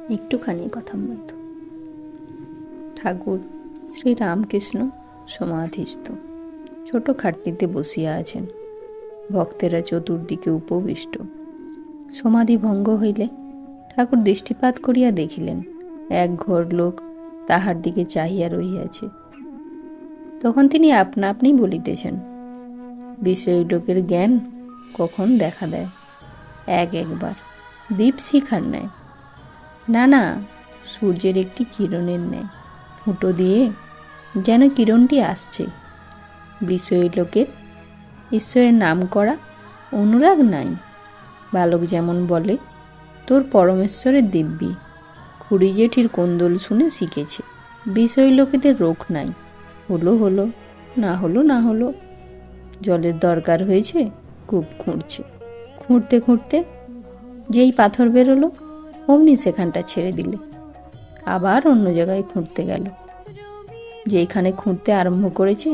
একটুখানি কথার মধ্যে ঠাকুর শ্রী রামকৃষ্ণ সমাধিস্থ ছোট খাটনিতে বসিয়া আছেন। ভক্তেরা চতুর্দিকে উপবিষ্ট। সমাধি ভঙ্গ হইলে ঠাকুর দৃষ্টিপাত করিয়া দেখিলেন এক ঘর লোক তাহার দিকে চাহিয়া রহিয়াছে। তখন তিনি আপনা আপনি বলিতেছেন, বিষয় লোকের জ্ঞান কখন দেখা দেয়? একবার দীপশিখার ন্যায়, না সূর্যের একটি কিরণের ন্যায় ফুটো দিয়ে যেন কিরণটি আসছে। বিষয় লোকের ঈশ্বরের নাম করা অনুরাগ নাই। বালক যেমন বলে, তোর পরমেশ্বরের দিব্যি, খুড়ি জেঠির কোন্দল শুনে শিখেছে। বিষয় লোকেদের রোগ নাই, হলো হলো, না হলো না হলো। জলের দরকার হয়েছে, কূপ খুঁড়ছে, খুঁড়তে খুঁড়তে যেই পাথর বেরোলো অমনি সেখানটা ছেড়ে দিলে, আবার অন্য জায়গায় খুঁড়তে গেল। যেখানে খুঁড়তে আরম্ভ করেছে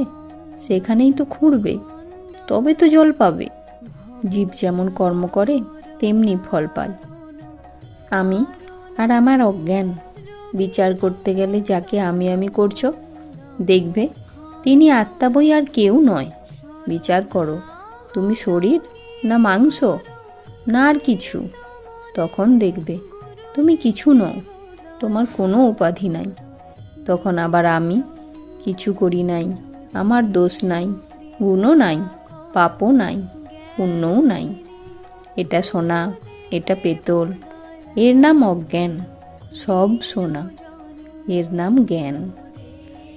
সেখানেই তো খুঁড়বে, তবে তো জল পাবে। জীব যেমন কর্ম করে তেমনি ফল পায়। আমি আর আমার অজ্ঞান বিচার করতে গেলে যাকে আমি আমি করছো, দেখবে তিনি আত্মা বই আর কেউ নয়। বিচার করো, তুমি শরীর না মাংস না আর কিছু, তখন দেখবে তুমি কিছু নও, তোমার কোনো উপাধি নাই। তখন আবার আমি কিছু করি নাই, আমার দোষ নাই, গুণও নাই, পাপও নাই, পুণ্যও নাই। এটা সোনা, এটা পেতল, এর নাম অজ্ঞান। সব সোনা, এর নাম জ্ঞান।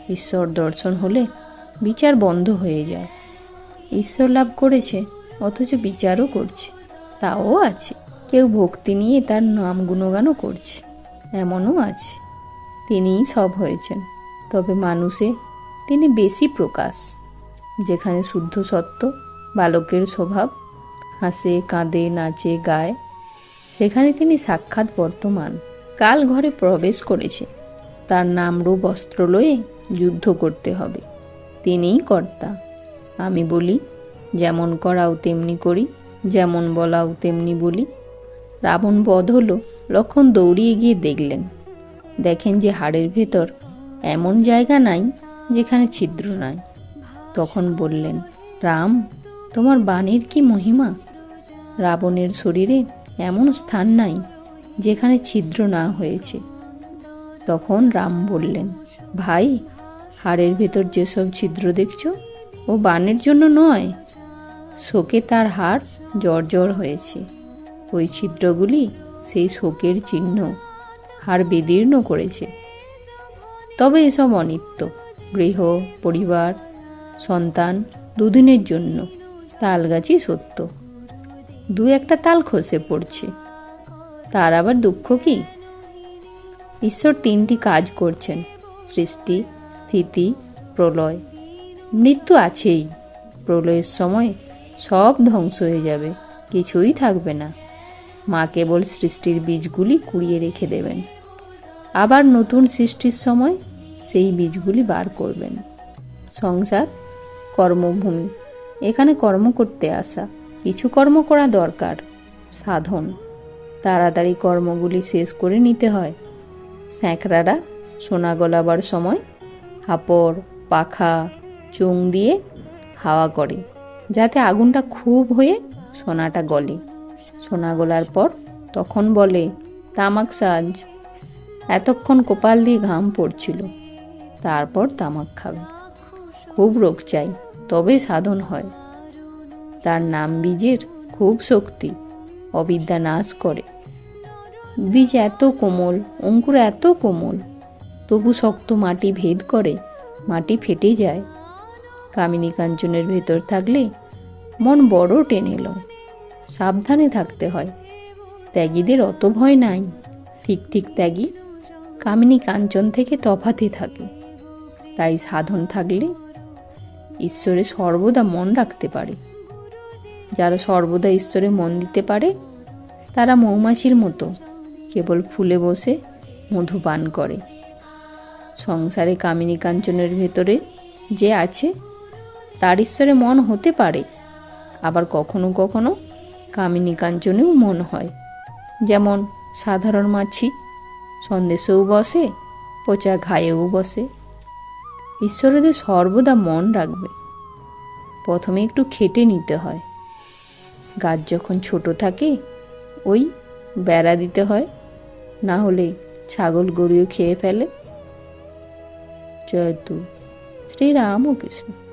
ঈশ্বর দর্শন হলে বিচার বন্ধ হয়ে যায়। ঈশ্বর লাভ করেছে অথচ বিচারও করছে, তাও আছে। কেউ ভক্তি নিয়ে তার নাম গুণগানও করছে, এমনও আছে। তিনিই সব হয়েছেন, তবে মানুষে তিনি বেশি প্রকাশ। যেখানে শুদ্ধ সত্য বালকের স্বভাব, হাসে কাঁদে নাচে গায়, সেখানে তিনি সাক্ষাৎ বর্তমান। কাল ঘরে প্রবেশ করেছে, তার নাম রূপ অস্ত্র লয়ে যুদ্ধ করতে হবে। তিনিই কর্তা। আমি বলি, যেমন করাও তেমনি করি, যেমন বলাও তেমনি বলি। রাবণ বধ হলো, লক্ষণ দৌড়িয়ে গিয়ে দেখলেন, দেখেন যে হাড়ের ভেতর এমন জায়গা নাই যেখানে ছিদ্র নাই। তখন বললেন, রাম, তোমার বাণীর কি মহিমা! রাবণের শরীরে এমন স্থান নাই যেখানে ছিদ্র না হয়েছে। তখন রাম বললেন, ভাই, হাড়ের ভেতর যেসব ছিদ্র দেখছো ও বাণের জন্য নয়, শোকে তার হাড় জর্জর হয়েছে। ওই ছিদ্রগুলি সেই শোকের চিহ্ন, হাড় বিদীর্ণ করেছে। তবে এসব অনিত্য, গৃহ পরিবার সন্তান দুদিনের জন্য, তাল গাছই সত্য। দু একটা তাল খসে পড়ছে, তার আবার দুঃখ কি? ঈশ্বর তিনটি কাজ করছেন, সৃষ্টি, স্থিতি, প্রলয়। মৃত্যু আছেই, প্রলয়ের সময় সব ধ্বংস হয়ে যাবে, কিছুই থাকবে না। মা কেবল সৃষ্টির বীজগুলি কুড়িয়ে রেখে দেবেন, আবার নতুন সৃষ্টির সময় সেই বীজগুলি বার করবেন। সংসার কর্মভূমি, এখানে কর্ম করতে আসা। কিছু কর্ম করা দরকার, সাধন। তাড়াতাড়ি কর্মগুলি শেষ করে নিতে হয়। স্যাঁকড়ারা সোনা গলাবার সময় হাপড়, পাখা, চুং দিয়ে হাওয়া করে, যাতে আগুনটা খুব হয়ে সোনাটা গলে। সোনা গলার পর তখন বলে, তামাক সাজ। এতক্ষণ কপাল দিয়ে ঘাম পড়ছিল, তারপর তামাক খাবে। খুব রোগ চাই, তবে সাধন হয়। তার নাম বীজের খুব শক্তি, অবিদ্যা নাশ করে। বীজ এত কোমল, অঙ্কুর এত কোমল, তবু শক্ত মাটি ভেদ করে, মাটি ফেটে যায়। কামিনী কাঞ্চনের ভেতর থাকলে মন বড় টেনে লয়, সাবধানে থাকতে হয়। ত্যাগীদের অত ভয় নাই। ঠিক ঠিক ত্যাগী কামিনী কাঞ্চন থেকে তফাতে থাকে। তাই সাধন থাকলে ঈশ্বরে সর্বদা মন রাখতে পারে। যারা সর্বদা ঈশ্বরে মন দিতে পারে, তারা মৌমাছির মতো কেবল ফুলে বসে মধু পান করে। সংসারে কামিনী কাঞ্চনের ভেতরে যে আছে, তার ঈশ্বরে মন হতে পারে, আবার কখনো কখনো কামিনী কাঞ্চনেও মন হয়। যেমন সাধারণ মাছি সন্দেশেও বসে, পচা ঘায়েও বসে। ঈশ্বরদের সর্বদা মন রাখবে। প্রথমে একটু খেটে নিতে হয়। গাছ যখন ছোট থাকে ওই বেড়া দিতে হয়, না হলে ছাগল গরুও খেয়ে ফেলে। জয়তু শ্রীরামকৃষ্ণ।